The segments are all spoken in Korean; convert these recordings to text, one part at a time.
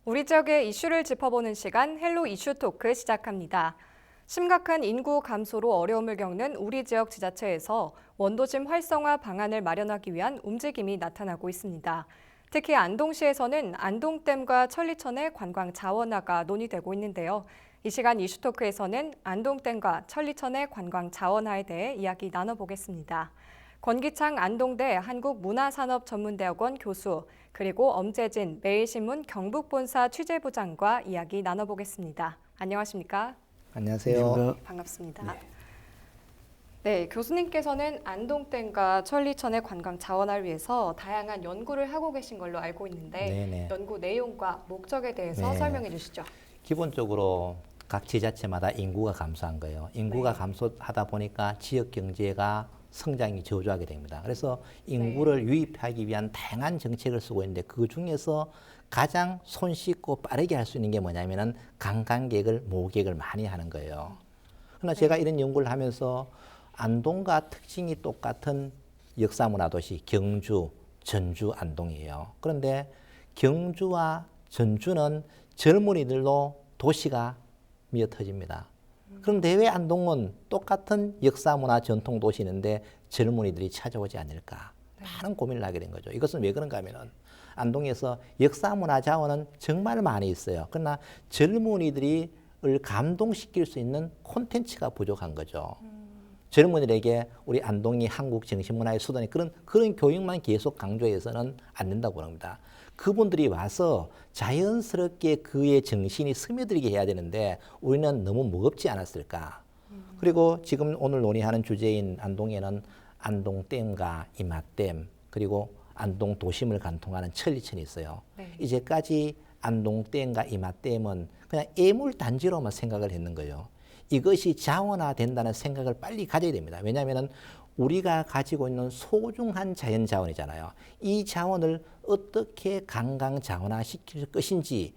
우리 지역의 이슈를 짚어보는 시간 헬로 이슈 토크 시작합니다. 심각한 인구 감소로 어려움을 겪는 우리 지역 지자체에서 원도심 활성화 방안을 마련하기 위한 움직임이 나타나고 있습니다. 특히 안동시에서는 안동댐과 천리천의 관광 자원화가 논의되고 있는데요. 이 시간 이슈 토크에서는 안동댐과 천리천의 관광 자원화에 대해 이야기 나눠보겠습니다. 권기창 안동대 한국문화산업전문대학원 교수, 그리고 엄재진 매일신문 경북본사 취재부장과 이야기 나눠보겠습니다. 안녕하십니까? 안녕하세요. 반갑습니다. 네, 교수님께서는 안동댐과 천리천의 관광 자원화를 위해서 다양한 연구를 하고 계신 걸로 알고 있는데 네네. 연구 내용과 목적에 대해서 네. 설명해 주시죠. 기본적으로 각 지자체마다 인구가 감소한 거예요. 인구가 네. 감소하다 보니까 지역 경제가 성장이 저조하게 됩니다. 그래서 인구를 유입하기 위한 다양한 정책을 쓰고 있는데 그 중에서 가장 손쉽고 빠르게 할 수 있는 게 뭐냐면은 관광객을 모객을 많이 하는 거예요. 그러나 제가 이런 연구를 하면서 안동과 특징이 똑같은 역사문화도시 경주, 전주, 안동이에요. 그런데 경주와 전주는 젊은이들로 도시가 미어터집니다. 그런데 왜 안동은 똑같은 역사문화 전통 도시인데 젊은이들이 찾아오지 않을까? 많은 고민을 하게 된 거죠. 이것은 왜 그런가 하면은 안동에서 역사문화 자원은 정말 많이 있어요. 그러나 젊은이들을 감동시킬 수 있는 콘텐츠가 부족한 거죠. 젊은이들에게 우리 안동이 한국 정신문화의 수도니 그런 교육만 계속 강조해서는 안 된다고 봅니다. 그분들이 와서 자연스럽게 그의 정신이 스며들게 해야 되는데 우리는 너무 무겁지 않았을까. 그리고 지금 오늘 논의하는 주제인 안동에는 안동댐과 이맛댐 그리고 안동 도심을 관통하는 천리천이 있어요. 네. 이제까지 안동댐과 이맛댐은 그냥 애물단지로만 생각을 했는 거예요. 이것이 자원화된다는 생각을 빨리 가져야 됩니다. 왜냐하면 우리가 가지고 있는 소중한 자연 자원이잖아요. 이 자원을 어떻게 관광 자원화시킬 것인지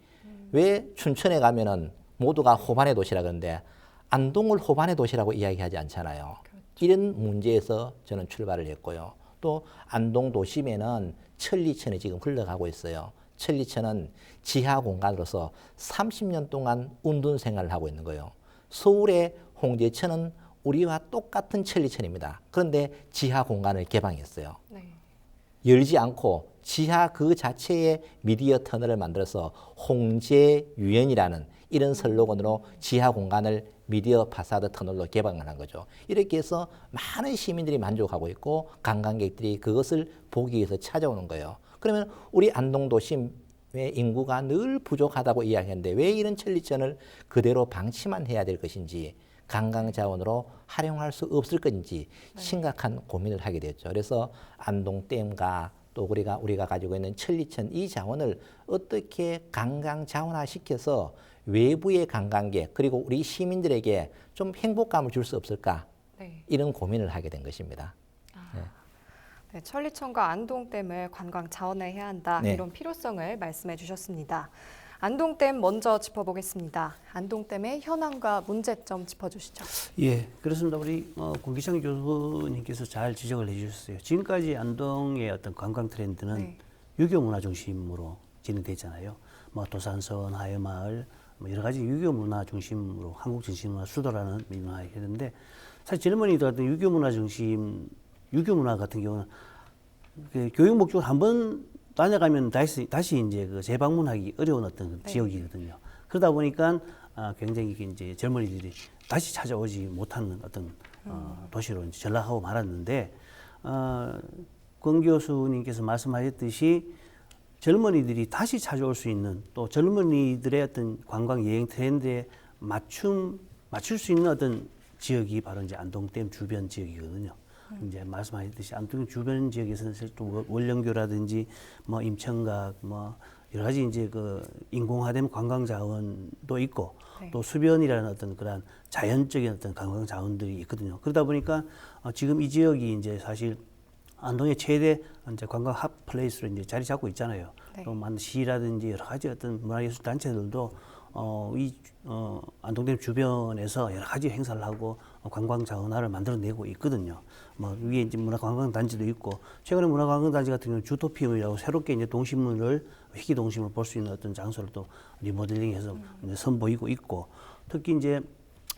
왜 춘천에 가면은 모두가 호반의 도시라 그러는데 안동을 호반의 도시라고 이야기하지 않잖아요. 이런 문제에서 저는 출발을 했고요. 또 안동 도심에는 천리천이 지금 흘러가고 있어요. 천리천은 지하 공간으로서 30년 동안 운둔 생활을 하고 있는 거예요. 서울의 홍제천은 우리와 똑같은 천리천입니다. 그런데 지하 공간을 개방했어요. 네. 열지 않고 지하 그 자체의 미디어 터널을 만들어서 홍제유연이라는 이런 슬로건으로 지하 공간을 미디어 파사드 터널로 개방을 한 거죠. 이렇게 해서 많은 시민들이 만족하고 있고 관광객들이 그것을 보기 위해서 찾아오는 거예요. 그러면 우리 안동 도심의 인구가 늘 부족하다고 이야기했는데 왜 이런 천리천을 그대로 방치만 해야 될 것인지 관광 자원으로 활용할 수 없을 건지 심각한 고민을 하게 됐죠. 그래서 안동댐과 또 우리가 가지고 있는 천리천 이 자원을 어떻게 관광 자원화 시켜서 외부의 관광객 그리고 우리 시민들에게 좀 행복감을 줄 수 없을까? 네. 이런 고민을 하게 된 것입니다. 네, 천리천과 안동댐을 관광 자원화해야 한다. 네. 이런 필요성을 말씀해 주셨습니다. 안동댐 먼저 짚어보겠습니다. 안동댐의 현황과 문제점 짚어주시죠. 예, 그렇습니다. 우리 권기창 교수님께서 잘 지적을 해주셨어요. 지금까지 안동의 어떤 관광 트렌드는 네. 유교 문화 중심으로 진행됐잖아요. 뭐 도산선, 하회마을, 뭐 여러 가지 유교 문화 중심으로 한국 정신문화 수도라는 민화를 했는데 사실 젊은이들 같은 유교 문화 중심, 유교 문화 같은 경우는 그 교육 목적으로 한번 다녀가면 다시 이제 그 재방문하기 어려운 어떤 네. 지역이거든요. 그러다 보니까 굉장히 이제 젊은이들이 다시 찾아오지 못하는 어떤 도시로 이제 전락하고 말았는데 권 교수님께서 말씀하셨듯이 젊은이들이 다시 찾아올 수 있는 또 젊은이들의 어떤 관광 여행 트렌드에 맞출 수 있는 어떤 지역이 바로 이제 안동댐 주변 지역이거든요. 이제 말씀하셨듯이 안동 주변 지역에서는 또 월령교라든지 뭐 임청각 뭐 여러 가지 이제 그 인공화된 관광 자원도 있고 네. 또 수변이라는 어떤 그런 자연적인 어떤 관광 자원들이 있거든요. 그러다 보니까 지금 이 지역이 이제 사실 안동의 최대 이제 관광 핫 플레이스로 이제 자리 잡고 있잖아요. 네. 또 시라든지 여러 가지 어떤 문화예술 단체들도 안동댐 주변에서 여러 가지 행사를 하고 관광 자원화를 만들어내고 있거든요. 뭐 위에 이제 문화관광단지도 있고 최근에 문화관광단지 같은 경우는 주토피움이라고 새롭게 이제 동식물을 희귀 동식물을 볼 수 있는 어떤 장소를 또 리모델링해서 이제 선보이고 있고 특히 이제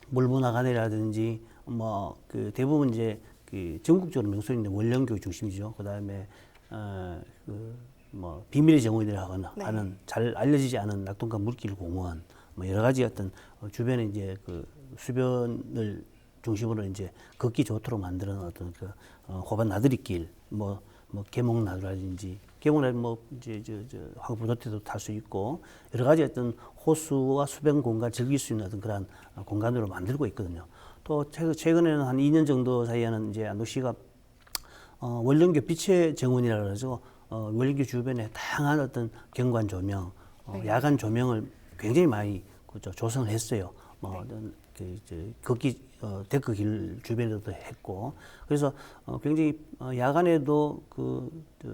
물문화관이라든지 뭐 그 대부분 이제 그 전국적으로 명소 있는 원령교 중심이죠. 그다음에 뭐 비밀의 정원이라고 하는 잘 알려지지 않은 낙동강 물길 공원 뭐 여러 가지 어떤 주변에 이제 그 수변을 중심으로 이제 걷기 좋도록 만드는 어떤 그 호반 나들이길 뭐 계목나루라든지 계목나루 뭐 이제 저 화구부도태도 탈 수 있고 여러 가지 어떤 호수와 수변 공간 즐길 수 있는 어떤 그런 공간으로 만들고 있거든요. 또 최근에는 한 2년 정도 사이에는 이제 안동시가 원령교 빛의 정원이라 그래서 원령교 주변에 다양한 어떤 경관 조명, 야간 조명을 굉장히 많이 조성을 했어요. 뭐 걷기 데크길 주변에도 했고 그래서 굉장히 야간에도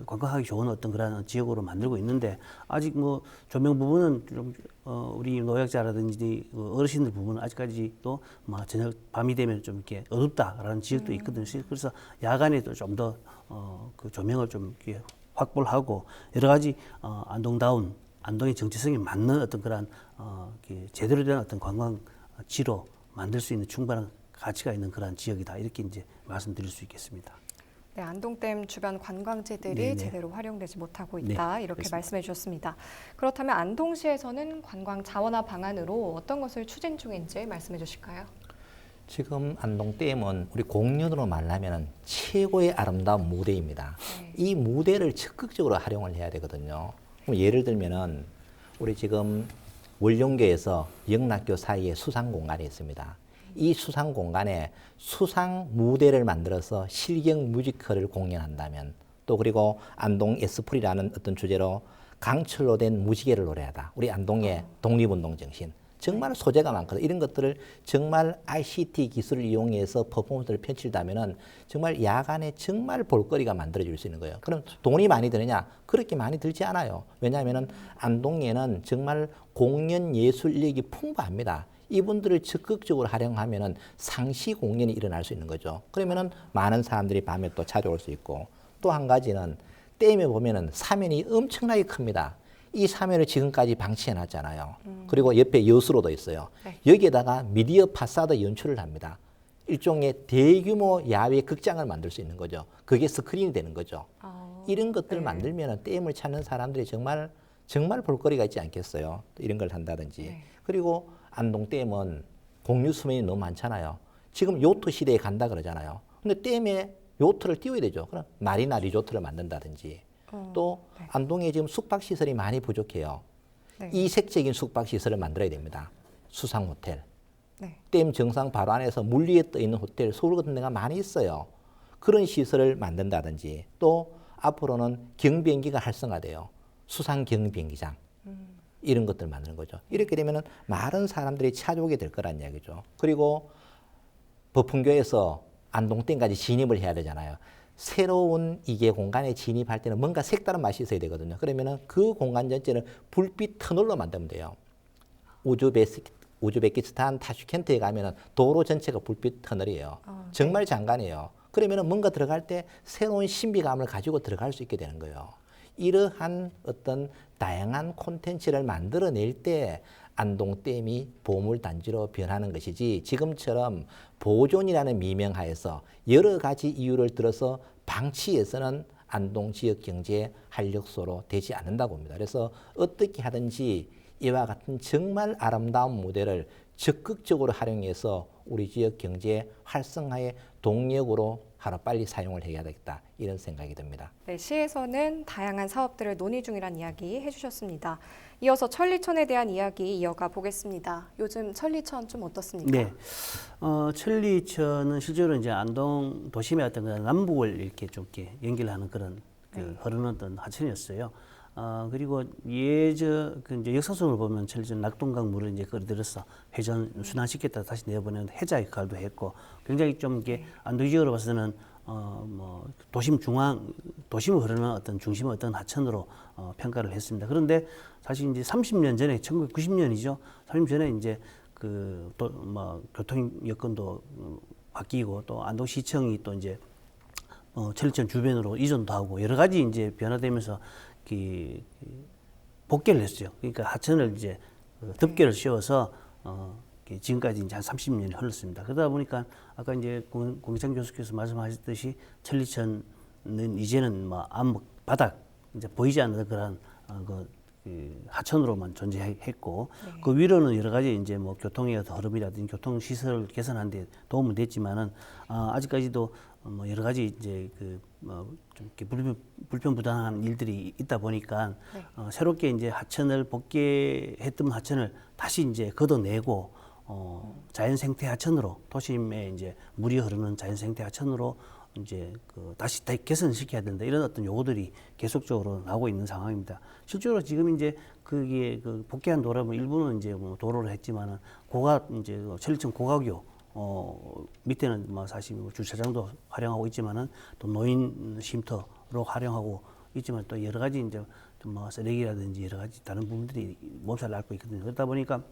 관광하기 좋은 어떤 그런 지역으로 만들고 있는데 아직 뭐 조명 부분은 좀 우리 노약자라든지 어르신들 부분은 아직까지도 뭐 저녁 밤이 되면 좀 이렇게 어둡다라는 지역도 있거든요. 그래서 야간에도 좀 더 그 조명을 좀 이렇게 확보를 하고 여러 가지 안동다운 안동의 정체성에 맞는 어떤 그런 제대로 된 어떤 관광지로 만들 수 있는 충분한 가치가 있는 그런 지역이다 이렇게 이제 말씀드릴 수 있겠습니다. 네, 안동댐 주변 관광지들이 네네. 제대로 활용되지 못하고 있다 네, 이렇게 그렇습니다. 말씀해 주셨습니다. 그렇다면 안동시에서는 관광 자원화 방안으로 어떤 것을 추진 중인지 말씀해 주실까요? 지금 안동댐은 우리 공연으로 말하면 최고의 아름다운 무대입니다. 네. 이 무대를 적극적으로 활용을 해야 되거든요. 그럼 예를 들면은 우리 지금 원룡교에서 영락교 사이에 수상 공간이 있습니다. 이 수상 공간에 수상 무대를 만들어서 실경 뮤지컬을 공연한다면 또 그리고 안동 에스프리라는 어떤 주제로 강철로 된 무지개를 노래하다. 우리 안동의 독립운동 정신. 정말 소재가 많거든요. 이런 것들을 정말 ICT 기술을 이용해서 퍼포먼스를 펼친다면은 정말 야간에 정말 볼거리가 만들어질 수 있는 거예요. 그럼 돈이 많이 드느냐? 그렇게 많이 들지 않아요. 왜냐하면은 안동에는 정말 공연 예술 인력이 풍부합니다. 이분들을 적극적으로 활용하면은 상시 공연이 일어날 수 있는 거죠. 그러면은 많은 사람들이 밤에 또 찾아올 수 있고 또 한 가지는 댐에 보면은 사면이 엄청나게 큽니다. 이 사면을 지금까지 방치해 놨잖아요. 그리고 옆에 여수로도 있어요. 네. 여기에다가 미디어 파사드 연출을 합니다. 일종의 대규모 야외 극장을 만들 수 있는 거죠. 그게 스크린이 되는 거죠. 이런 것들을 네. 만들면 댐을 찾는 사람들이 정말 볼거리가 있지 않겠어요. 또 이런 걸 한다든지. 네. 그리고 안동댐은 공유 수면이 너무 많잖아요. 지금 요트 시대에 간다 그러잖아요. 근데 댐에 요트를 띄워야 되죠. 그럼 마리나 리조트를 만든다든지. 또 네. 안동에 지금 숙박시설이 많이 부족해요. 네. 이색적인 숙박시설을 만들어야 됩니다. 수상호텔. 네. 댐 정상 바로 안에서 물 위에 떠 있는 호텔, 서울 같은 데가 많이 있어요. 그런 시설을 만든다든지 또 앞으로는 경비행기가 활성화돼요. 수상 경비행기장. 이런 것들 만드는 거죠. 이렇게 되면은 많은 사람들이 찾아오게 될 거란 이야기죠. 그리고 법흥교에서 안동댐까지 진입을 해야 되잖아요. 새로운 이게 공간에 진입할 때는 뭔가 색다른 맛이 있어야 되거든요. 그러면은 그 공간 전체를 불빛 터널로 만들면 돼요. 우즈베키스탄 타슈켄트에 가면은 도로 전체가 불빛 터널이에요. 정말 장관이에요. 그러면은 뭔가 들어갈 때 새로운 신비감을 가지고 들어갈 수 있게 되는 거예요. 이러한 어떤 다양한 콘텐츠를 만들어낼 때 안동댐이 보물단지로 변하는 것이지 지금처럼 보존이라는 미명하에서 여러 가지 이유를 들어서 방치해서는 안동 지역 경제의 활력소로 되지 않는다고 봅니다. 그래서 어떻게 하든지 이와 같은 정말 아름다운 무대를 적극적으로 활용해서 우리 지역 경제 활성화의 동력으로 하루빨리 사용을 해야 되겠다 이런 생각이 듭니다. 네, 시에서는 다양한 사업들을 논의 중이란 이야기 해주셨습니다. 이어서 천리천에 대한 이야기 이어가 보겠습니다. 요즘 천리천 좀 어떻습니까? 네, 천리천은 실제로 이제 안동 도심의 어떤 그런 남북을 이렇게 좀 이렇게 연결하는 그런 흐르는 어떤 하천이었어요. 그리고 그 이제 역사적으로 보면 천리천 낙동강 물을 이제 끌어들여서 회전 순환시켰다 다시 내보내는 해자 역할도 했고 굉장히 좀 이게 안동 지역으로 봐서는 뭐 도심 중앙 도심을 흐르는 어떤 중심의 어떤 하천으로 평가를 했습니다. 그런데 사실 이제 30년 전에 1990년이죠. 30년 전에 이제 뭐 교통 여건도 바뀌고 또 안동시청이 또 이제 천리천 주변으로 이전도 하고 여러 가지 이제 변화되면서 복개를 했어요. 그러니까 하천을 이제 덮개를 씌워서 지금까지 이제 한 30년이 흘렀습니다. 그러다 보니까 아까 이제 공기창 교수께서 말씀하셨듯이 천리천은 이제는 뭐 암흑 바닥 이제 보이지 않는 그런 그 하천으로만 존재했고 그 위로는 여러 가지 이제 뭐 교통의 흐름이라든지 교통 시설을 개선하는 데 도움은 됐지만은 아직까지도 뭐 여러 가지 이제 좀 이렇게 불편부당한 일들이 있다 보니까 새롭게 이제 하천을 복개했던 하천을 다시 이제 걷어내고 자연생태 하천으로 도심에 이제 물이 흐르는 자연생태 하천으로 이제 다시 개선시켜야 된다 이런 어떤 요구들이 계속적으로 나오고 있는 상황입니다. 실제로 지금 이제 그게 복개한 도로는 일부는 이제 뭐 도로를 했지만은 이제 천리천 고가교 밑에는 뭐 사실 뭐 주차장도 활용하고 있지만은 또 노인 쉼터로 활용하고 있지만 또 여러 가지 이제 좀 뭐 쓰레기라든지 여러 가지 다른 부분들이 몸살을 앓고 있거든요. 그러다 보니까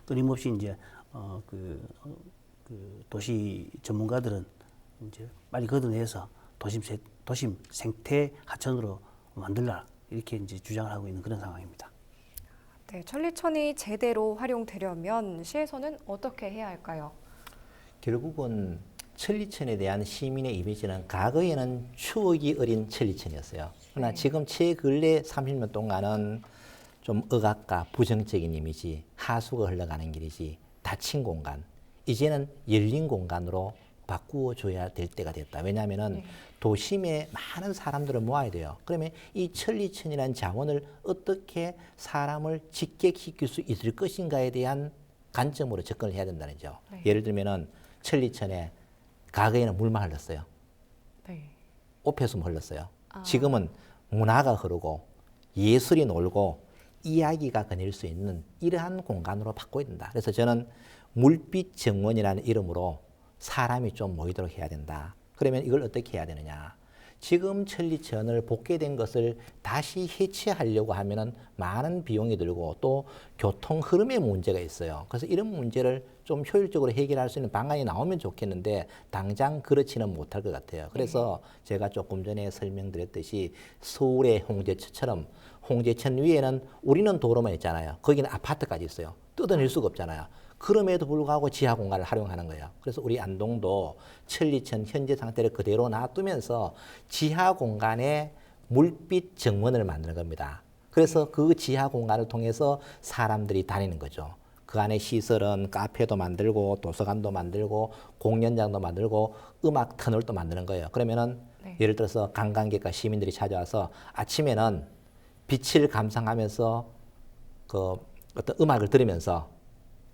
끊임없이 이제 도시 전문가들은 이제 빨리 걷어내서 도심 생태 하천으로 만들라 이렇게 이제 주장을 하고 있는 그런 상황입니다. 네, 천리천이 제대로 활용되려면 시에서는 어떻게 해야 할까요? 결국은 천리천에 대한 시민의 이미지는 과거에는 추억이 어린 천리천이었어요. 그러나 지금 최근래 30년 동안은 좀 억압과 부정적인 이미지, 하수가 흘러가는 길이지, 닫힌 공간, 이제는 열린 공간으로 바꾸어줘야 될 때가 됐다. 왜냐하면은 도심에 많은 사람들을 모아야 돼요. 그러면 이 천리천이라는 자원을 어떻게 사람을 직객시킬 수 있을 것인가에 대한 관점으로 접근을 해야 된다는 거죠. 예를 들면은 천리천에 과거에는 물만 흘렀어요. 오폐수만 흘렀어요. 지금은 문화가 흐르고 예술이 놀고 이야기가 거닐 수 있는 이러한 공간으로 바꿔야 된다. 그래서 저는 물빛 정원이라는 이름으로 사람이 좀 모이도록 해야 된다. 그러면 이걸 어떻게 해야 되느냐. 지금 천리천을 복개된 것을 다시 해체하려고 하면은 많은 비용이 들고 또 교통 흐름의 문제가 있어요. 그래서 이런 문제를 좀 효율적으로 해결할 수 있는 방안이 나오면 좋겠는데 당장 그렇지는 못할 것 같아요. 그래서 제가 조금 전에 설명드렸듯이 서울의 홍제천처럼 홍제천 위에는 우리는 도로만 있잖아요. 거기는 아파트까지 있어요. 뜯어낼 수가 없잖아요. 그럼에도 불구하고 지하 공간을 활용하는 거예요. 그래서 우리 안동도 천리천 현재 상태를 그대로 놔두면서 지하 공간에 물빛 정원을 만드는 겁니다. 그래서 그 지하 공간을 통해서 사람들이 다니는 거죠. 그 안에 시설은 카페도 만들고 도서관도 만들고 공연장도 만들고 음악 터널도 만드는 거예요. 그러면은 예를 들어서 관광객과 시민들이 찾아와서 아침에는 빛을 감상하면서 그 어떤 음악을 들으면서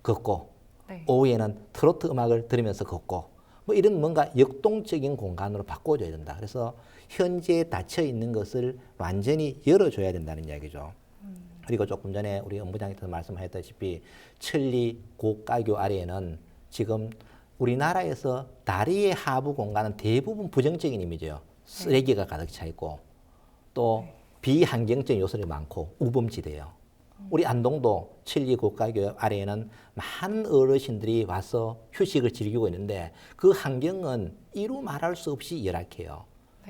걷고 오후에는 트로트 음악을 들으면서 걷고 뭐 이런 뭔가 역동적인 공간으로 바꿔줘야 된다. 그래서 현재 닫혀 있는 것을 완전히 열어줘야 된다는 이야기죠. 그리고 조금 전에 우리 본부장님께서 말씀하셨다시피 천리 고가교 아래에는 지금 우리나라에서 다리의 하부 공간은 대부분 부정적인 이미지예요. 쓰레기가 가득 차 있고 또 비환경적 요소들이 많고 우범지대예요. 우리 안동도 천리 고가교 아래에는 많은 어르신들이 와서 휴식을 즐기고 있는데 그 환경은 이루 말할 수 없이 열악해요.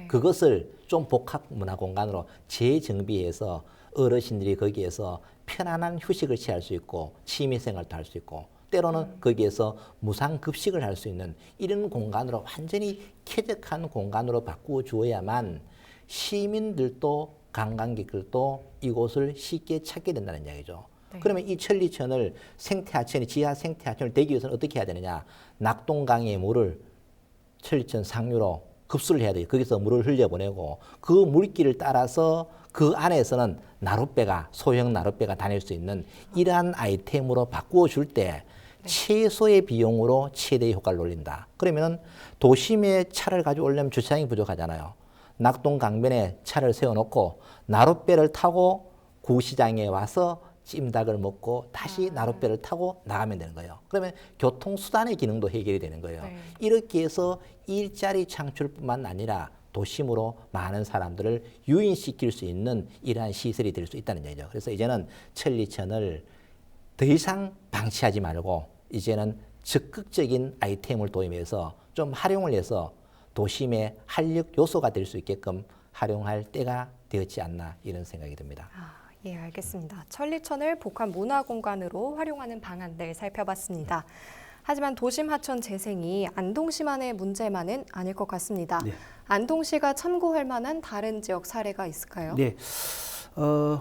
그것을 좀 복합 문화 공간으로 재정비해서 어르신들이 거기에서 편안한 휴식을 취할 수 있고 취미생활도 할 수 있고 때로는 거기에서 무상급식을 할 수 있는 이런 공간으로 완전히 쾌적한 공간으로 바꾸어 주어야만 시민들도 관광객들도 이곳을 쉽게 찾게 된다는 이야기죠. 그러면 이 천리천을 생태하천이 지하 생태하천을 되기 위해서는 어떻게 해야 되느냐. 낙동강의 물을 천리천 상류로 급수를 해야 돼요. 거기서 물을 흘려보내고 그 물길을 따라서 그 안에서는 나룻배가 소형 나룻배가 다닐 수 있는 이러한 아이템으로 바꾸어 줄 때 최소의 비용으로 최대의 효과를 올린다. 그러면 도심에 차를 가지고 오려면 주차장이 부족하잖아요. 낙동 강변에 차를 세워놓고 나룻배를 타고 구시장에 와서 찜닭을 먹고 다시 나룻배를 타고 나가면 되는 거예요. 그러면 교통수단의 기능도 해결이 되는 거예요. 네. 이렇게 해서 일자리 창출뿐만 아니라 도심으로 많은 사람들을 유인시킬 수 있는 이러한 시설이 될 수 있다는 얘기죠. 그래서 이제는 천리천을 더 이상 방치하지 말고 이제는 적극적인 아이템을 도입해서 좀 활용을 해서 도심의 활력 요소가 될 수 있게끔 활용할 때가 되었지 않나 이런 생각이 듭니다. 예, 알겠습니다. 천리천을 복합 문화공간으로 활용하는 방안들 살펴봤습니다. 하지만 도심 하천 재생이 안동시만의 문제만은 아닐 것 같습니다. 네. 안동시가 참고할 만한 다른 지역 사례가 있을까요? 네.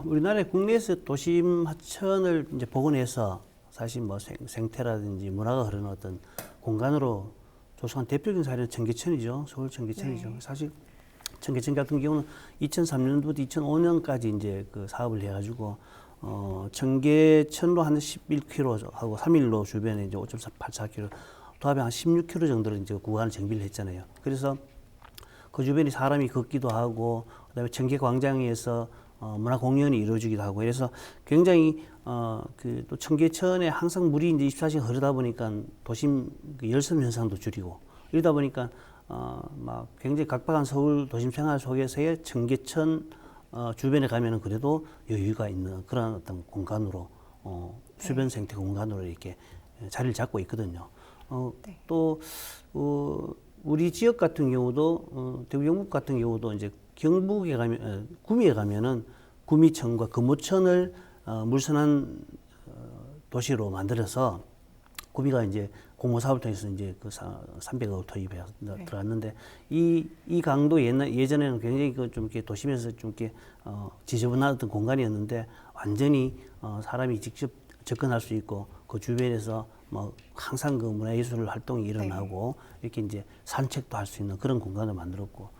우리나라의 국내에서 도심 하천을 이제 복원해서 사실 뭐 생태라든지 문화가 흐르는 어떤 공간으로 조성한 대표적인 사례는 청계천이죠. 서울 청계천이죠. 네. 사실 청계천 같은 경우는 2003년부터 2005년까지 이제 그 사업을 해가지고 청계천로 한 11km 하고 3일로 주변에 이제 5.84km 도합에 한 16km 정도를 이제 구간을 정비를 했잖아요. 그래서 그 주변에 사람이 걷기도 하고 그다음에 청계광장에서 문화 공연이 이루어지기도 하고 그래서 굉장히 그 또 청계천에 항상 물이 이제 24시간 흐르다 보니까 도심 그 열섬 현상도 줄이고 이러다 보니까 막 굉장히 각박한 서울 도심 생활 속에서의 청계천 주변에 가면은 그래도 여유가 있는 그런 어떤 공간으로 수변 생태 공간으로 이렇게 자리를 잡고 있거든요. 네. 또 우리 지역 같은 경우도 대구 영북 같은 경우도 이제 경북에 가면 구미에 가면은 구미천과 금호천을 물선한 도시로 만들어서 구미가 이제 공모 사업을 통해서 이제 그 300억 투입해 들어갔는데 이 강도 예전에는 굉장히 그 좀 이렇게 도심에서 좀 이렇게 지저분한 어떤 공간이었는데 완전히 사람이 직접 접근할 수 있고 그 주변에서 뭐 항상 그 문화예술 활동이 일어나고 이렇게 이제 산책도 할 수 있는 그런 공간을 만들었고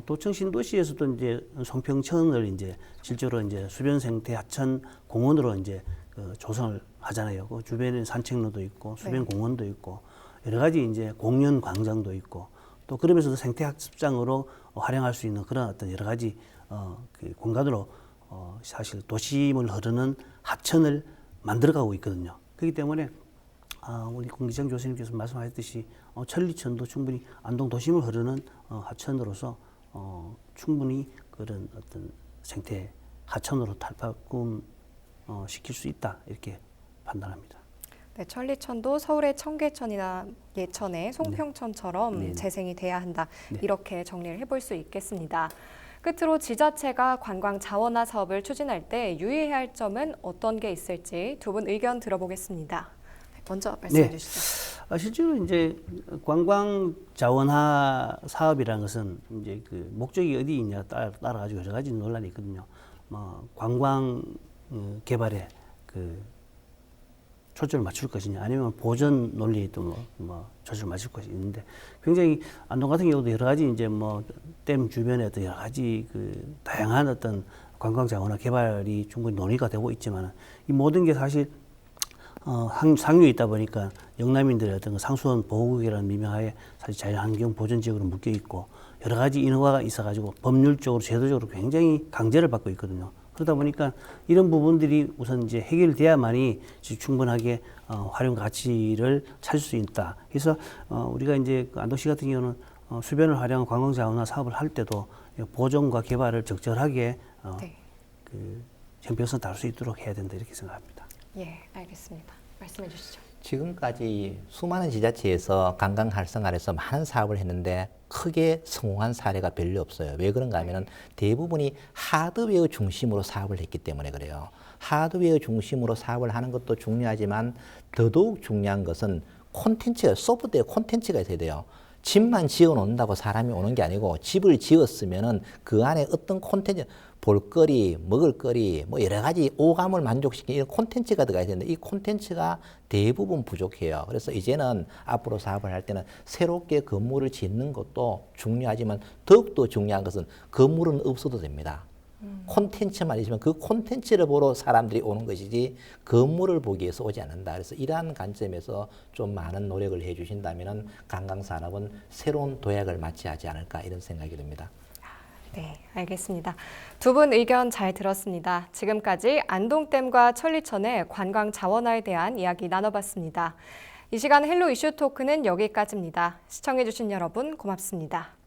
도청 신도시에서도 이제 송평천을 이제 실제로 이제 수변 생태 하천 공원으로 이제 그 조성을 하잖아요. 그 주변에 산책로도 있고 수변 공원도 있고 여러 가지 이제 공연 광장도 있고 또 그러면서도 생태 학습장으로 활용할 수 있는 그런 어떤 여러 가지 그 공간으로 사실 도심을 흐르는 하천을 만들어가고 있거든요. 그렇기 때문에 우리 공기장 교수님께서 말씀하셨듯이 천리천도 충분히 안동 도심을 흐르는 하천으로서 충분히 그런 어떤 생태 하천으로 탈바꿈 시킬 수 있다 이렇게 판단합니다. 네, 천리천도 서울의 청계천이나 예천의 송평천처럼 네. 재생이 돼야 한다. 네. 이렇게 정리를 해볼 수 있겠습니다. 끝으로 지자체가 관광 자원화 사업을 추진할 때 유의해야 할 점은 어떤 게 있을지 두 분 의견 들어보겠습니다. 먼저 말씀해 네. 주시죠. 실제로 이제 관광 자원화 사업이라는 것은 이제 그 목적이 어디 있냐 따라 가지고 여러 가지 논란이 있거든요. 뭐 관광 개발에 그 초점을 맞출 것이냐 아니면 보전 논리에 또 뭐 초점을 맞출 것이 있는데 굉장히 안동 같은 경우도 여러 가지 이제 뭐 댐 주변에 또 여러 가지 그 다양한 어떤 관광 자원화 개발이 충분히 논의가 되고 있지만 이 모든 게 사실 상류에 있다 보니까 영남인들의 어떤 상수원 보호구역이라는 미명하에 사실 자연환경 보전지역으로 묶여 있고 여러 가지 인허가가 있어가지고 법률적으로 제도적으로 굉장히 강제를 받고 있거든요. 그러다 보니까 이런 부분들이 우선 이제 해결돼야만이 충분하게 활용 가치를 찾을 수 있다. 그래서 우리가 이제 안동시 같은 경우는 수변을 활용한 관광 자원화 사업을 할 때도 보존과 개발을 적절하게 그 형평성 다룰 수 있도록 해야 된다 이렇게 생각합니다. 예, 알겠습니다. 말씀해 주시죠. 지금까지 수많은 지자체에서 관광 활성화를 해서 많은 사업을 했는데 크게 성공한 사례가 별로 없어요. 왜 그런가 하면은 대부분이 하드웨어 중심으로 사업을 했기 때문에 그래요. 하드웨어 중심으로 사업을 하는 것도 중요하지만 더더욱 중요한 것은 콘텐츠가, 소프트웨어 콘텐츠가 있어야 돼요. 집만 지어 놓는다고 사람이 오는 게 아니고 집을 지었으면은 그 안에 어떤 콘텐츠, 볼거리, 먹을거리, 뭐 여러 가지 오감을 만족시키는 이런 콘텐츠가 들어가야 되는데 이 콘텐츠가 대부분 부족해요. 그래서 이제는 앞으로 사업을 할 때는 새롭게 건물을 짓는 것도 중요하지만 더욱더 중요한 것은 건물은 없어도 됩니다. 콘텐츠만 있으면 그 콘텐츠를 보러 사람들이 오는 것이지 건물을 보기 위해서 오지 않는다. 그래서 이러한 관점에서 좀 많은 노력을 해 주신다면 관광산업은 새로운 도약을 맞이하지 않을까 이런 생각이 듭니다. 네, 알겠습니다. 두 분 의견 잘 들었습니다. 지금까지 안동댐과 천리천의 관광 자원화에 대한 이야기 나눠봤습니다. 이 시간 헬로 이슈 토크는 여기까지입니다. 시청해주신 여러분 고맙습니다.